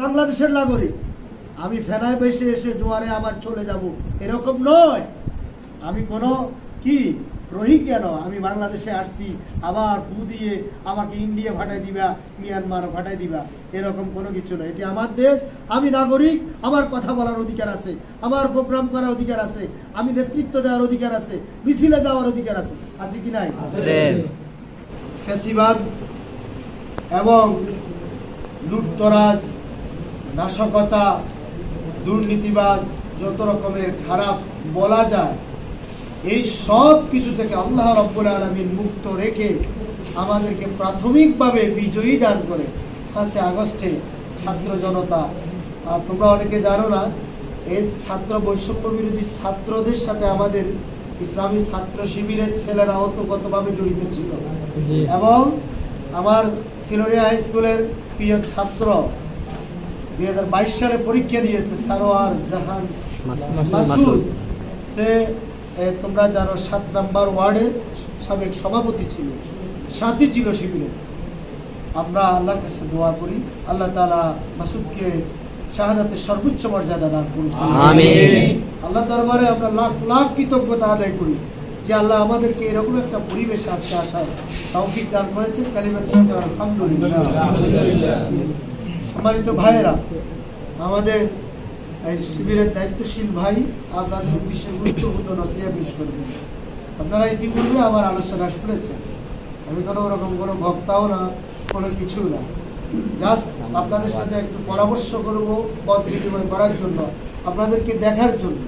বাংলাদেশের নাগরিক, আমি ফেনায় বেশে এসে জোয়ারে আবার চলে যাব এরকম নয়। আমি কোনো কি রোহিঙ্গা নয়, আমি বাংলাদেশে আসছি আবার ফু দিয়ে আমাকে ইন্ডিয়া ফাটাই দিবা, মিয়ানমার ফাটাই দিবা, এরকম কোনো কিছু নয়। এটি আমার দেশ, আমি নাগরিক, আমার কথা বলার অধিকার আছে, আমার প্রোগ্রাম করার অধিকার আছে, আমি নেতৃত্ব দেওয়ার অধিকার আছে, মিছিলে যাওয়ার অধিকার আছে, আছে কি নাই? ফ্যাসিবাদ এবং লুটতরাজ, নাশকতা, দুর্নীতিবাজ, যত রকমের খারাপ বলা যায়, এই সব কিছু থেকে আল্লাহ রাব্বুল আলামিন মুক্ত রেখে আমাদেরকে প্রাথমিকভাবে বিজয়ী দান করে 5 আগস্টে ছাত্র জনতা, আর তোমরা অনেকে জানো না, এই ছাত্র বৈষম্য বিরোধী ছাত্রদের সাথে আমাদের ইসলামী ছাত্র শিবিরের ছেলেরা ওতপ্রোতভাবে জড়িত ছিল। এবং আমার সিলোনিয়া হাই স্কুলের প্রিয় ছাত্র 2022 সালে পরীক্ষা দিয়েছে সারোয়ার জাহান মাসুদ, সে তোমরা জানো 7 নম্বর ওয়ার্ডের সাবেক সভাপতি ছিল, সাথী ছিল শিবিরে। আমরা আল্লাহর কাছে দোয়া করি আল্লাহ তাআলা মাসুদকে শাহাদাতের সর্বোচ্চ মর্যাদা দান করুন, আমিন। আল্লাহ দরবারে আমরা লাখ লাখ কৃতজ্ঞতা আদায় করি যে আল্লাহ আমাদেরকে এরকম একটা পরিবেশে আজকে আসার তৌফিক দান করেছেন। কালিমাতুল আলহামদুলিল্লাহ। সম্মানিত ভাইয়েরা, আমাদের এই শিবিরের দায়িত্বশীল ভাই আপনাদের উদ্দেশ্যে গুরুত্বপূর্ণ নসিহত পেশ করবেন। আপনারা ইতিপূর্বে আমার আলোচনা শুনেছেন, আমি কোনো রকম কোনো বক্তাও না, কোনো কিছু না, জাস্ট আপনাদের সাথে একটু পরামর্শ করবো, পথ বিনিময় করার জন্য, আপনাদেরকে দেখার জন্য।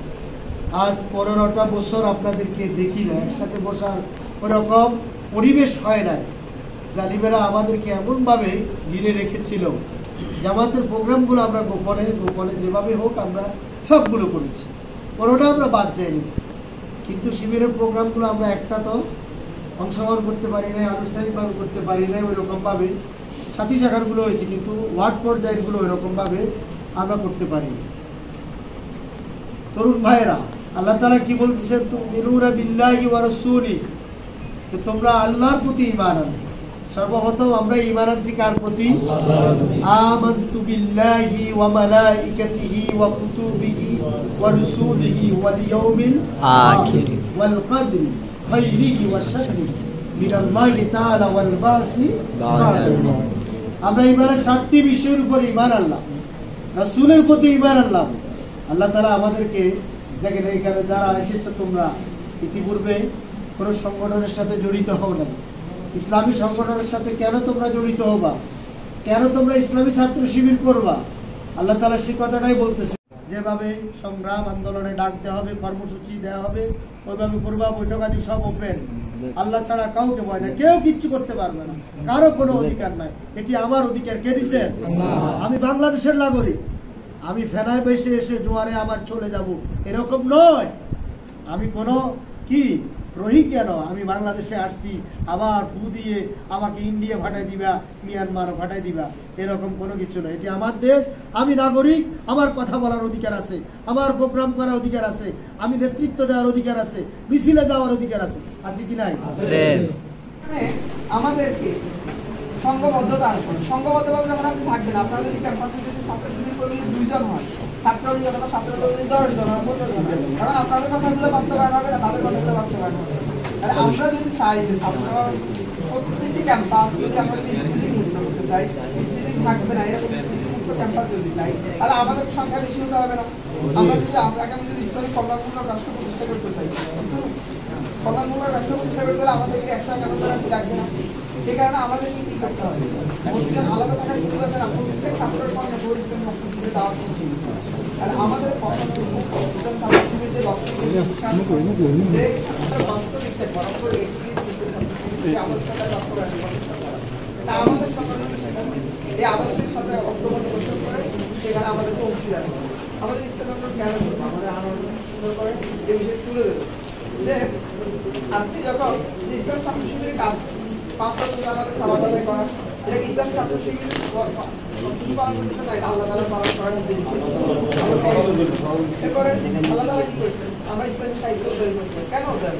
আজ 15টা বছর আপনাদেরকে দেখি না, একসাথে বসার ওরকম পরিবেশ হয় নাই। জালিমেরা আমাদেরকে এমনভাবে ঘিরে রেখেছিল, জামাতের প্রোগ্রামগুলো আমরা গোপনে গোপনে যেভাবে হোক আমরা সবগুলো করেছি, কোনোটা আমরা বাদ যাইনি। কিন্তু শিবিরের প্রোগ্রামগুলো আমরা একটা তো অংশগ্রহণ করতে পারি নাই, আনুষ্ঠানিকভাবে করতে পারি নাই ওই রকমভাবে। সাথী শাখারগুলো হয়েছে, কিন্তু ওয়ার্ড পর্যায়েরগুলো ওই রকমভাবে আমরা করতে পারি। তরুণ ভাইয়েরা, আল্লাহ তাআলা কি বলতেছেন? তুমিনুনা বিল্লাহি ওয়া রাসূলি, যে তোমরা আল্লাহর প্রতি ঈমান আনো। সর্বপ্রথম আমরা ঈমান আনছি কার প্রতি? আমানতু বিল্লাহি ওয়া মালাইকাতিহি ওয়া কুতুবিহি ওয়া রুসুলিহি ওয়াল ইয়াউমিল আখির ওয়াল কদরি খাইরিহি ওয়া শাররিহি মিনাল্লাহি তাআলা ওয়াল বাসি বা'দাল মাউত। আমরা ঈমানের 7টি বিষয়ের উপর ঈমান আনলাম, রাসূলের প্রতি ঈমান আনলাম। আল্লাহ তাআলা আমাদেরকে দেখেন, এইখানে যারা এসেছে তোমরা ইতিপূর্বে কোনো সংগঠনের সাথে জড়িত হও না, ইসলামী সংগঠনের সাথে কেন তোমরা জড়িত হবা? কেন তোমরা ইসলামী ছাত্র শিবির করবা? আল্লাহ তাআলা সেই কথাটাই বলতেছে, যেভাবে সংগ্রাম আন্দোলনে ডাক দেওয়া হবে, কর্মসূচি দেওয়া হবে, ওইভাবে করবা। বৈঠক আদি সব ওপেন, আল্লাহ ছাড়া কাউকে ভয় না, কেউ কিচ্ছু করতে পারবে না, কারো কোনো অধিকার নাই। এটি আমার অধিকার, কে দিচ্ছে? আমি বাংলাদেশের নাগরিক, আমি ফেনায় বেশে এসে জোয়ারে আবার চলে যাব এরকম নয়। আমি কোনো কি রোহিঙ্গা নয়, আমি বাংলাদেশে আসছি আবার ফু দিয়ে আমাকে ইন্ডিয়া ফাটাই দিবা, মিয়ানমার ফাটাই দিবা, এরকম কোনো কিছু নয়। এটি আমার দেশ, আমি নাগরিক, আমার কথা বলার অধিকার আছে, আমার প্রোগ্রাম করার অধিকার আছে, আমি নেতৃত্ব দেওয়ার অধিকার আছে, মিছিলে যাওয়ার অধিকার আছে, আছে কি নাই? আমাদেরকে সংঘবদ্ধতা আসবে, সংঘবদ্ধভাবে যখন আপনি থাকবেন, আপনারা যদি ক্যাম্পাসে যদি ছাত্রছাত্রী কর্মী 2 জন হয়, ছাত্রলীগ অথবা ছাত্রদল 10 জন হয়, 15 জন হয়, কারণ আপনাদের কথাগুলো বাস্তবায়ন হবে না, তাদের কথাগুলো বাস্তবায়ন হবে। তাহলে আমরা যদি চাই যে প্রত্যেকটি ক্যাম্পাস যদি আমরা যদি মুক্ত করতে চাই, থাকবে না এরকম মুক্ত ক্যাম্পাস যদি চাই, তাহলে আমাদের সংখ্যা বেশি হতে হবে না। আমরা যদি আগামী যদি ইসলামী কল্যাণমূলক রাষ্ট্র প্রতিষ্ঠা করতে চাই, কল্যাণমূলক রাষ্ট্র প্রতিষ্ঠা করতে হলে আমাদেরকে 100 কেন লাগবে না? সেই কারণে আমাদেরকে কি করতে হবে? প্রতিদিন আলাদা থাকার সুযোগ আছে না, প্রত্যেক ছাত্রের কর্মে পরিশ্রম করে দেওয়া উচিত। তাহলে আমাদের ছাত্রছাত্রীদের লক্ষ্য বাস্তবিকতা বরাবর আমাদের সাথে আমাদের এই আদর্শের সাথে অগ্রগতি করতে পারে, সেখানে আমাদেরকে অংশীদার হবে। আমাদের ইসলাম কেন করবো? আমাদের আনন্দ সুন্দর করে এই বিষয়ে তুলে দেবো যে আপনি যখন ইসলাম ছাত্র শিবিরের কাজ 5 বছর আমাদের সালাত আদায় করা, এটাকে ইসলাম ছাত্র শিবির পালন করতেছে না, আল্লাহ তাআলা পালন করার নির্দেশ এরপরে আল্লাহ তাআলা কি করছে? আমরা ইসলামী সাহিত্য তৈরি করছি। কেন দেন?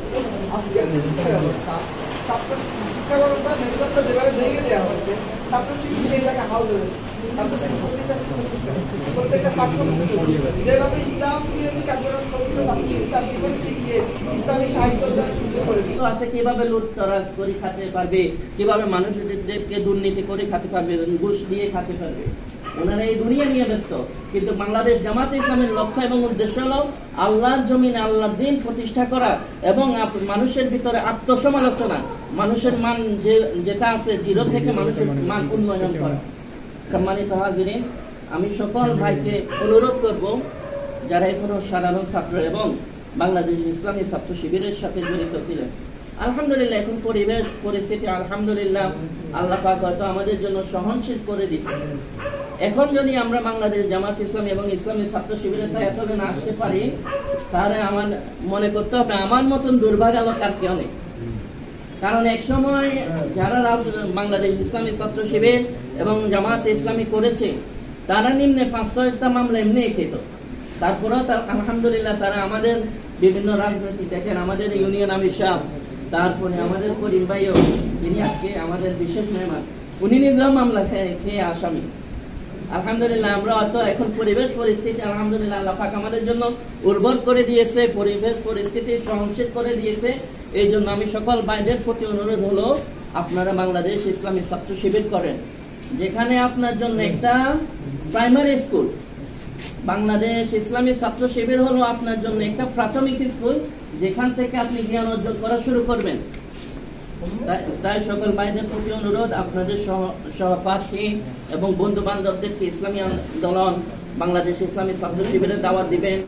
আজকের যে শিক্ষা ব্যবস্থা, ছাত্র শিক্ষা ব্যবস্থা মেরুদণ্ডটা যেভাবে ভেঙে দেওয়া হচ্ছে, ছাত্র শিবির সেই জায়গায় হাল ধরেছে। ছাত্র শিবির প্রত্যেকটা পাঠ্যপুস্তক যেভাবে ইসলাম বিরোধী কার্যক্রম চলছে তার বিপরীতে গিয়ে ইসলামী সাহিত্য অধ্যয়ন শুরু করে দিল। আছে কিভাবে লুটতরাজ করে খেতে পারবে, কিভাবে মানুষদেরকে দুর্নীতি করে খেতে পারবে, ঘুষ দিয়ে খেতে পারবে। ওনারা এই দুনিয়া নিয়ে ব্যস্ত, কিন্তু বাংলাদেশ জামাতে ইসলামের লক্ষ্য এবং উদ্দেশ্য হলো আল্লাহর জমিনে আল্লাহর দ্বীন প্রতিষ্ঠা করা এবং মানুষের ভিতরে আত্মসমালোচনা, মানুষের মান যেটা আছে জিরো থেকে মানুষের মান উন্নয়ন করা। সম্মানিত হাজিরিন, আমি সকল ভাইকে অনুরোধ করব যারা এখনো সাধারণ ছাত্র এবং বাংলাদেশ ইসলামী ছাত্র শিবিরের সাথে জড়িত ছিলেন, আলহামদুলিল্লাহ এখন পরিবেশ পরিস্থিতি আলহামদুলিল্লাহ আল্লাহ পাক হয়তো আমাদের জন্য সহনশীল করে দিয়েছে। এখন যদি আমরা বাংলাদেশ জামাত ইসলামী এবং ইসলামী ছাত্র শিবিরের ছায়াতলে না আসতে পারি, তাহলে আমার মনে করতে হবে আমার মতন দুর্ভাগ্য আর কেউ নেই। কারণ এক সময় যারা বাংলাদেশ ইসলামী ছাত্র শিবির এবং জামাত ইসলামী করেছে, তারা নিম্নে 5-6টা মামলা এমনি খেত, তারপরেও আলহামদুলিল্লাহ তারা আমাদের বিভিন্ন রাজনৈতিক, দেখেন আমাদের ইউনিয়ন আমির সাহেব, তারপরে আমাদের করিম ভাইও যিনি আজকে আমাদের বিশেষ মেহমান, উনি নিজেও মামলা খেয়ে আসামি। আলহামদুলিল্লাহ আমরা হয়তো এখন পরিবেশ পরিস্থিতি আলহামদুলিল্লাহ আল্লাহ পাক আমাদের জন্য উর্বর করে দিয়েছে, পরিবেশ পরিস্থিতি সহনশীল করে দিয়েছে। এই জন্য আমি সকল ভাইদের প্রতি অনুরোধ হলো আপনারা বাংলাদেশ ইসলামী ছাত্র শিবির করেন, যেখানে আপনার জন্য একটা প্রাইমারি স্কুল। বাংলাদেশ ইসলামী ছাত্র শিবির হলো আপনার জন্য একটা প্রাথমিক স্কুল, যেখান থেকে আপনি জ্ঞান অর্জন করা শুরু করবেন। তাই সকল ভাইদের প্রতি অনুরোধ আপনাদের সহপাঠী এবং বন্ধু বান্ধবদেরকে ইসলামী আন্দোলন বাংলাদেশ ইসলামী ছাত্র শিবিরের দাওয়াত দিবেন।